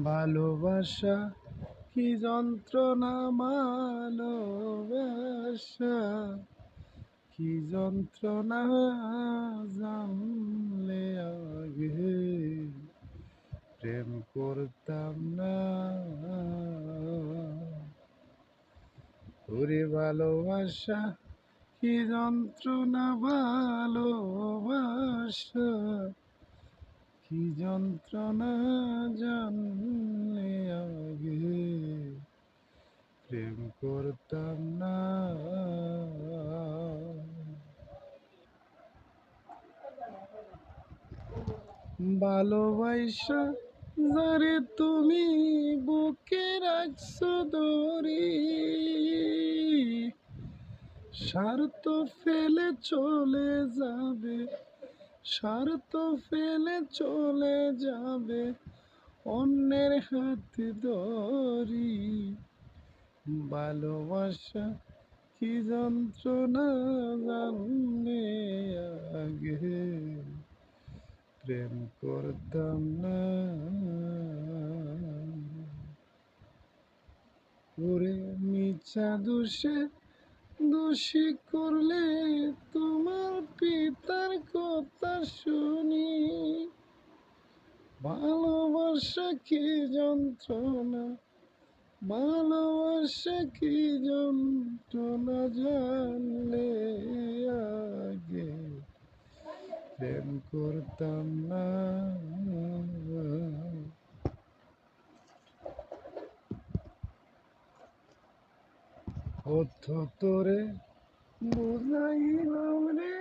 ভালোবাসা কি যন্ত্রণা, ভালোবাসা কি যন্ত্রণা, জানলে আগে প্রেম করতাম না। ওরে ভালোবাসা কি যন্ত্রণা, ভালোবাসা কি যন্ত্রণা, জানলে আগে প্রেম করতাম না। ভালোবাসা যারে তুমি বুকে রাখছো দড়ি, স্বার্থ ফেলে চলে যাবে, স্বার্থ ফেলে চলে যাবে অন্যের হাতে ধরি। ভালোবাসা কি যন্ত্রণা, জানলে আগে প্রেম করতাম না। ওরে মিছা দোষে দোষী করলে তোমার পিতার কথা শুনি। ভালোবাসা কি যন্ত্রণা, ভালোবাসা কি যন্ত্রণা, জানলে আগে প্রেম করতাম না। অর্থ তোরে বুঝাইলাম রে,